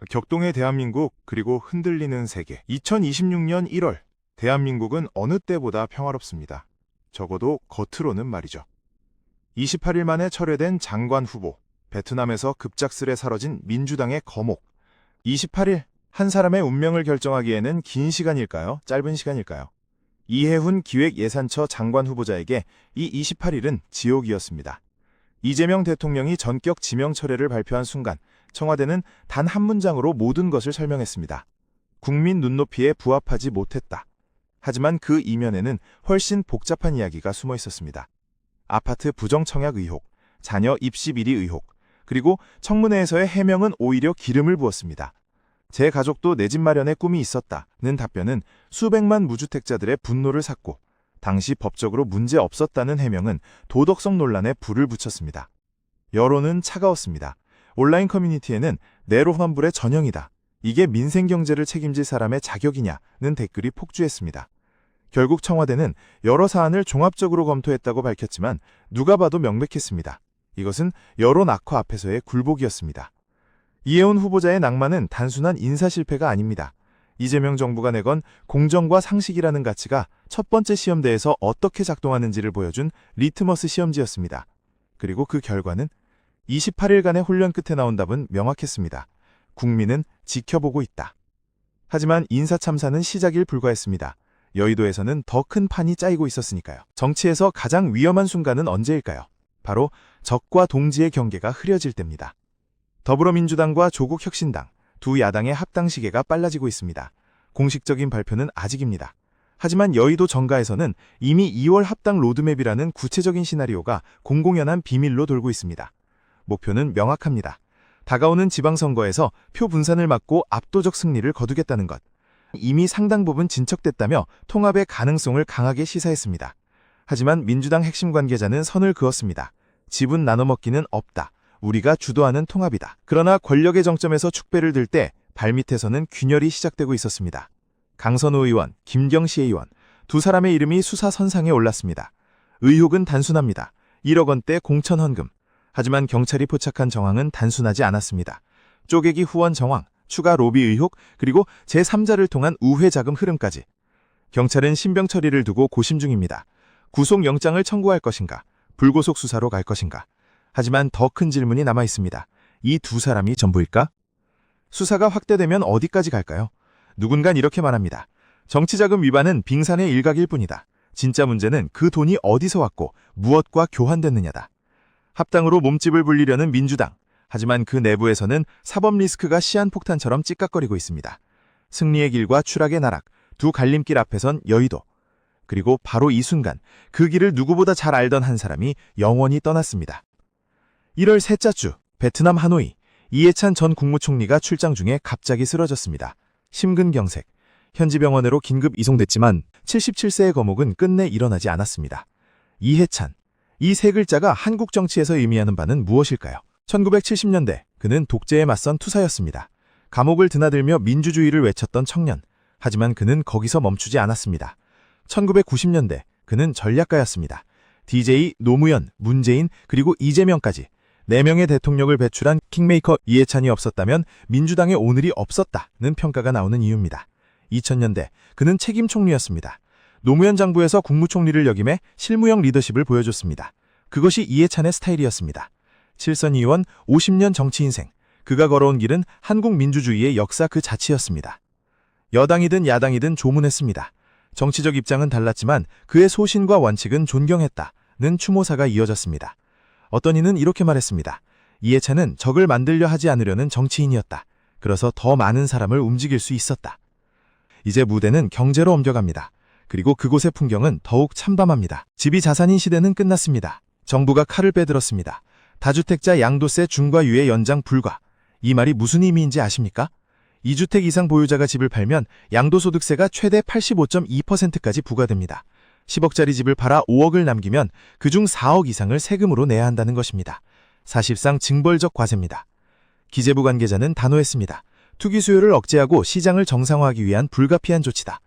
격동의 대한민국 그리고 흔들리는 세계. 2026년 1월 대한민국은 어느 때보다 평화롭습니다. 적어도 겉으로는 말이죠. 28일 만에 철회된 장관 후보, 베트남에서 급작스레 사라진 민주당의 거목. 28일 한 사람의 운명을 결정하기에는 긴 시간일까요? 짧은 시간일까요? 이해훈 기획예산처 장관 후보자에게 이 28일은 지옥이었습니다. 이재명 대통령이 전격 지명 철회를 발표한 순간 청와대는 단 한 문장으로 모든 것을 설명했습니다. 국민 눈높이에 부합하지 못했다. 하지만 그 이면에는 훨씬 복잡한 이야기가 숨어 있었습니다. 아파트 부정청약 의혹, 자녀 입시 비리 의혹, 그리고 청문회에서의 해명은 오히려 기름을 부었습니다. 제 가족도 내 집 마련의 꿈이 있었다는 답변은 수백만 무주택자들의 분노를 샀고, 당시 법적으로 문제 없었다는 해명은 도덕성 논란에 불을 붙였습니다. 여론은 차가웠습니다. 온라인 커뮤니티에는 내로환불의 전형이다. 이게 민생 경제를 책임질 사람의 자격이냐는 댓글이 폭주했습니다. 결국 청와대는 여러 사안을 종합적으로 검토했다고 밝혔지만 누가 봐도 명백했습니다. 이것은 여론 악화 앞에서의 굴복이었습니다. 이해훈 후보자의 낭만은 단순한 인사 실패가 아닙니다. 이재명 정부가 내건 공정과 상식이라는 가치가 첫 번째 시험대에서 어떻게 작동하는지를 보여준 리트머스 시험지였습니다. 그리고 그 결과는 28일간의 훈련 끝에 나온 답은 명확했습니다. 국민은 지켜보고 있다. 하지만 인사참사는 시작일 불과했습니다. 여의도에서는 더 큰 판이 짜이고 있었으니까요. 정치에서 가장 위험한 순간은 언제일까요? 바로 적과 동지의 경계가 흐려질 때입니다. 더불어민주당과 조국혁신당, 두 야당의 합당 시계가 빨라지고 있습니다. 공식적인 발표는 아직입니다. 하지만 여의도 정가에서는 이미 2월 합당 로드맵이라는 구체적인 시나리오가 공공연한 비밀로 돌고 있습니다. 목표는 명확합니다. 다가오는 지방선거에서 표 분산을 막고 압도적 승리를 거두겠다는 것. 이미 상당 부분 진척됐다며 통합의 가능성을 강하게 시사했습니다. 하지만 민주당 핵심 관계자는 선을 그었습니다. 지분 나눠먹기는 없다. 우리가 주도하는 통합이다. 그러나 권력의 정점에서 축배를 들 때 발밑에서는 균열이 시작되고 있었습니다. 강선우 의원, 김경시 의원, 두 사람의 이름이 수사 선상에 올랐습니다. 의혹은 단순합니다. 1억 원대 공천 헌금. 하지만 경찰이 포착한 정황은 단순하지 않았습니다. 쪼개기 후원 정황, 추가 로비 의혹, 그리고 제3자를 통한 우회 자금 흐름까지. 경찰은 신병 처리를 두고 고심 중입니다. 구속영장을 청구할 것인가, 불구속 수사로 갈 것인가. 하지만 더 큰 질문이 남아 있습니다. 이 두 사람이 전부일까? 수사가 확대되면 어디까지 갈까요? 누군간 이렇게 말합니다. 정치자금 위반은 빙산의 일각일 뿐이다. 진짜 문제는 그 돈이 어디서 왔고 무엇과 교환됐느냐다. 합당으로 몸집을 불리려는 민주당. 하지만 그 내부에서는 사법 리스크가 시한폭탄처럼 찌깍거리고 있습니다. 승리의 길과 추락의 나락, 두 갈림길 앞에선 여의도. 그리고 바로 이 순간 그 길을 누구보다 잘 알던 한 사람이 영원히 떠났습니다. 1월 셋째 주 베트남 하노이, 이해찬 전 국무총리가 출장 중에 갑자기 쓰러졌습니다. 심근경색, 현지 병원으로 긴급 이송됐지만 77세의 거목은 끝내 일어나지 않았습니다. 이해찬, 이 세 글자가 한국 정치에서 의미하는 바는 무엇일까요? 1970년대 그는 독재에 맞선 투사였습니다. 감옥을 드나들며 민주주의를 외쳤던 청년. 하지만 그는 거기서 멈추지 않았습니다. 1990년대 그는 전략가였습니다. DJ 노무현, 문재인, 그리고 이재명까지 4명의 대통령을 배출한 킹메이커 이해찬이 없었다면 민주당의 오늘이 없었다는 평가가 나오는 이유입니다. 2000년대 그는 책임 총리였습니다. 노무현 정부에서 국무총리를 역임해 실무형 리더십을 보여줬습니다. 그것이 이해찬의 스타일이었습니다. 칠선 의원 50년 정치 인생, 그가 걸어온 길은 한국 민주주의의 역사 그 자체였습니다. 여당이든 야당이든 조문했습니다. 정치적 입장은 달랐지만 그의 소신과 원칙은 존경했다는 추모사가 이어졌습니다. 어떤 이는 이렇게 말했습니다. 이해찬은 적을 만들려 하지 않으려는 정치인이었다. 그래서 더 많은 사람을 움직일 수 있었다. 이제 무대는 경제로 옮겨갑니다. 그리고 그곳의 풍경은 더욱 참담합니다. 집이 자산인 시대는 끝났습니다. 정부가 칼을 빼들었습니다. 다주택자 양도세 중과 유예 연장 불가. 이 말이 무슨 의미인지 아십니까? 2주택 이상 보유자가 집을 팔면 양도소득세가 최대 85.2%까지 부과됩니다. 10억짜리 집을 팔아 5억을 남기면 그중 4억 이상을 세금으로 내야 한다는 것입니다. 사실상 징벌적 과세입니다. 기재부 관계자는 단호했습니다. 투기 수요를 억제하고 시장을 정상화하기 위한 불가피한 조치다.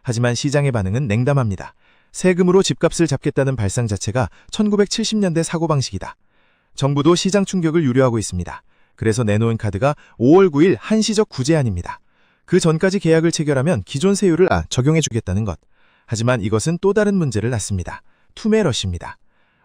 하지만 시장의 반응은 냉담합니다. 세금으로 집값을 잡겠다는 발상 자체가 1970년대 사고방식이다. 정부도 시장 충격을 우려하고 있습니다. 그래서 내놓은 카드가 5월 9일 한시적 구제안입니다. 그 전까지 계약을 체결하면 기존 세율을 적용해주겠다는 것. 하지만 이것은 또 다른 문제를 낳습니다. 투매러시입니다.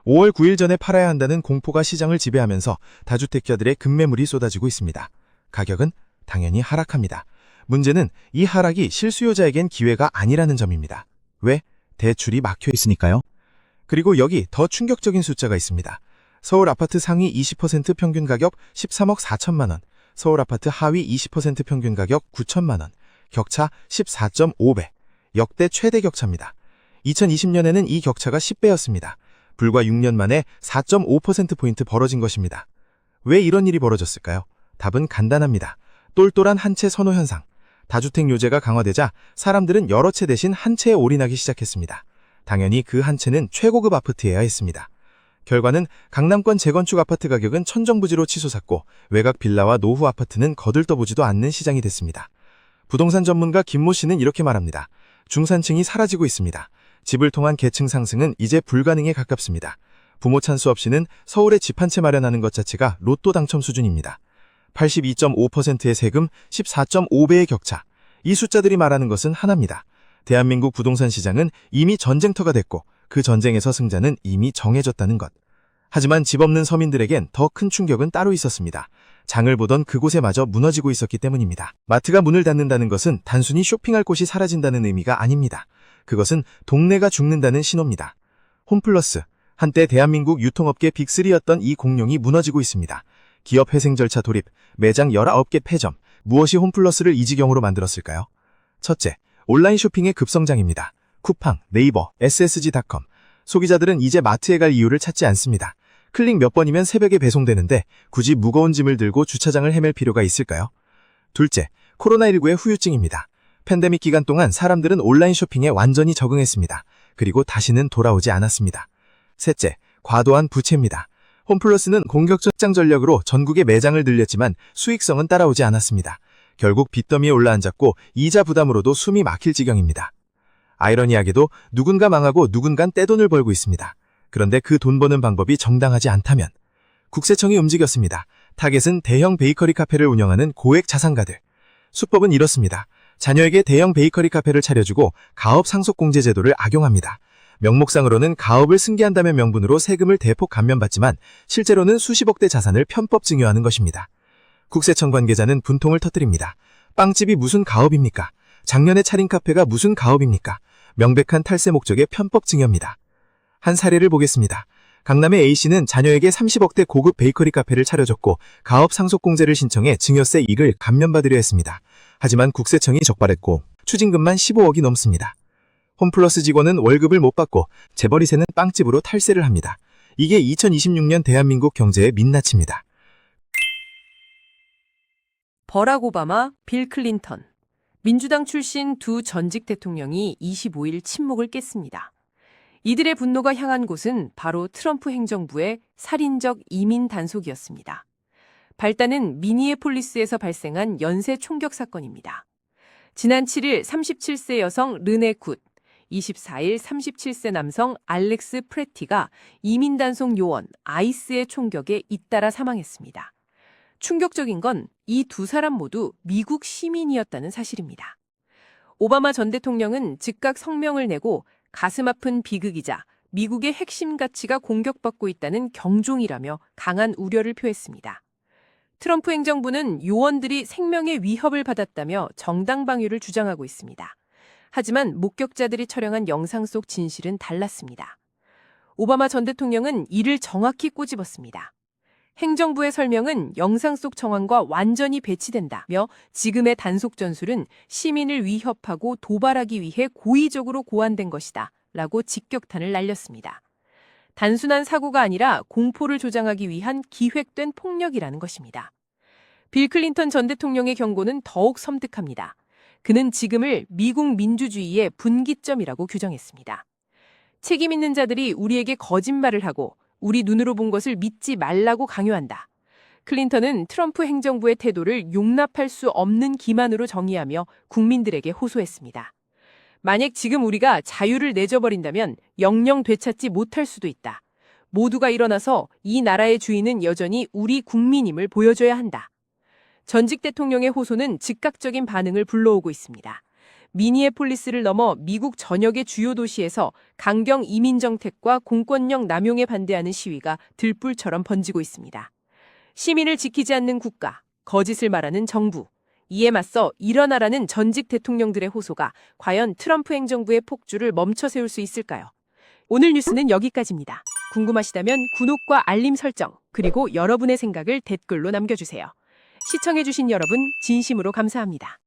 5월 9일 전에 팔아야 한다는 공포가 시장을 지배하면서 다주택자들의 급매물이 쏟아지고 있습니다. 가격은 당연히 하락합니다. 문제는 이 하락이 실수요자에겐 기회가 아니라는 점입니다. 왜? 대출이 막혀 있으니까요. 그리고 여기 더 충격적인 숫자가 있습니다. 서울 아파트 상위 20% 평균 가격 13억 4천만 원, 서울 아파트 하위 20% 평균 가격 9천만 원, 격차 14.5배, 역대 최대 격차입니다. 2020년에는 이 격차가 10배였습니다. 불과 6년 만에 4.5%포인트 벌어진 것입니다. 왜 이런 일이 벌어졌을까요? 답은 간단합니다. 똘똘한 한 채 선호 현상. 다주택 요제가 강화되자 사람들은 여러 채 대신 한 채에 올인하기 시작했습니다. 당연히 그 한 채는 최고급 아파트여야 했습니다. 결과는 강남권 재건축 아파트 가격은 천정부지로 치솟았고 외곽 빌라와 노후 아파트는 거들떠보지도 않는 시장이 됐습니다. 부동산 전문가 김모 씨는 이렇게 말합니다. 중산층이 사라지고 있습니다. 집을 통한 계층 상승은 이제 불가능에 가깝습니다. 부모 찬스 없이는 서울에 집 한 채 마련하는 것 자체가 로또 당첨 수준입니다. 82.5%의 세금, 14.5배의 격차. 이 숫자들이 말하는 것은 하나입니다. 대한민국 부동산 시장은 이미 전쟁터가 됐고 그 전쟁에서 승자는 이미 정해졌다는 것. 하지만 집 없는 서민들에겐 더 큰 충격은 따로 있었습니다. 장을 보던 그곳에마저 무너지고 있었기 때문입니다. 마트가 문을 닫는다는 것은 단순히 쇼핑할 곳이 사라진다는 의미가 아닙니다. 그것은 동네가 죽는다는 신호입니다. 홈플러스, 한때 대한민국 유통업계 빅3였던 이 공룡이 무너지고 있습니다. 기업 회생 절차 돌입, 매장 19개 폐점, 무엇이 홈플러스를 이 지경으로 만들었을까요? 첫째, 온라인 쇼핑의 급성장입니다. 쿠팡, 네이버, ssg.com. 소비자들은 이제 마트에 갈 이유를 찾지 않습니다. 클릭 몇 번이면 새벽에 배송되는데 굳이 무거운 짐을 들고 주차장을 헤맬 필요가 있을까요? 둘째, 코로나19의 후유증입니다. 팬데믹 기간 동안 사람들은 온라인 쇼핑에 완전히 적응했습니다. 그리고 다시는 돌아오지 않았습니다. 셋째, 과도한 부채입니다. 홈플러스는 공격적 확장 전략으로 전국에 매장을 늘렸지만 수익성은 따라오지 않았습니다. 결국 빚더미에 올라앉았고 이자 부담으로도 숨이 막힐 지경입니다. 아이러니하게도 누군가 망하고 누군간 떼돈을 벌고 있습니다. 그런데 그 돈 버는 방법이 정당하지 않다면 국세청이 움직였습니다. 타겟은 대형 베이커리 카페를 운영하는 고액 자산가들. 수법은 이렇습니다. 자녀에게 대형 베이커리 카페를 차려주고 가업 상속공제 제도를 악용합니다. 명목상으로는 가업을 승계한다는 명분으로 세금을 대폭 감면받지만 실제로는 수십억대 자산을 편법 증여하는 것입니다. 국세청 관계자는 분통을 터뜨립니다. 빵집이 무슨 가업입니까? 작년에 차린 카페가 무슨 가업입니까? 명백한 탈세 목적의 편법 증여입니다. 한 사례를 보겠습니다. 강남의 A씨는 자녀에게 30억대 고급 베이커리 카페를 차려줬고 가업 상속공제를 신청해 증여세 이익을 감면받으려 했습니다. 하지만 국세청이 적발했고 추징금만 15억이 넘습니다. 홈플러스 직원은 월급을 못 받고 재벌 2세는 빵집으로 탈세를 합니다. 이게 2026년 대한민국 경제의 민낯입니다. 버락 오바마, 빌 클린턴. 민주당 출신 두 전직 대통령이 25일 침묵을 깼습니다. 이들의 분노가 향한 곳은 바로 트럼프 행정부의 살인적 이민 단속이었습니다. 발단은 미니애폴리스에서 발생한 연쇄 총격 사건입니다. 지난 7일 37세 여성 르네 굿, 24일 37세 남성 알렉스 프레티가 이민 단속 요원 아이스의 총격에 잇따라 사망했습니다. 충격적인 건 이 두 사람 모두 미국 시민이었다는 사실입니다. 오바마 전 대통령은 즉각 성명을 내고 가슴 아픈 비극이자 미국의 핵심 가치가 공격받고 있다는 경종이라며 강한 우려를 표했습니다. 트럼프 행정부는 요원들이 생명의 위협을 받았다며 정당 방위를 주장하고 있습니다. 하지만 목격자들이 촬영한 영상 속 진실은 달랐습니다. 오바마 전 대통령은 이를 정확히 꼬집었습니다. 행정부의 설명은 영상 속 정황과 완전히 배치된다며 지금의 단속 전술은 시민을 위협하고 도발하기 위해 고의적으로 고안된 것이다 라고 직격탄을 날렸습니다. 단순한 사고가 아니라 공포를 조장하기 위한 기획된 폭력이라는 것입니다. 빌 클린턴 전 대통령의 경고는 더욱 섬뜩합니다. 그는 지금을 미국 민주주의의 분기점이라고 규정했습니다. 책임 있는 자들이 우리에게 거짓말을 하고 우리 눈으로 본 것을 믿지 말라고 강요한다. 클린턴은 트럼프 행정부의 태도를 용납할 수 없는 기만으로 정의하며 국민들에게 호소했습니다. 만약 지금 우리가 자유를 내줘버린다면 영영 되찾지 못할 수도 있다. 모두가 일어나서 이 나라의 주인은 여전히 우리 국민임을 보여줘야 한다. 전직 대통령의 호소는 즉각적인 반응을 불러오고 있습니다. 미니애폴리스를 넘어 미국 전역의 주요 도시에서 강경 이민 정책과 공권력 남용에 반대하는 시위가 들불처럼 번지고 있습니다. 시민을 지키지 않는 국가, 거짓을 말하는 정부, 이에 맞서 일어나라는 전직 대통령들의 호소가 과연 트럼프 행정부의 폭주를 멈춰 세울 수 있을까요? 오늘 뉴스는 여기까지입니다. 궁금하시다면 구독과 알림 설정, 그리고 여러분의 생각을 댓글로 남겨주세요. 시청해주신 여러분 진심으로 감사합니다.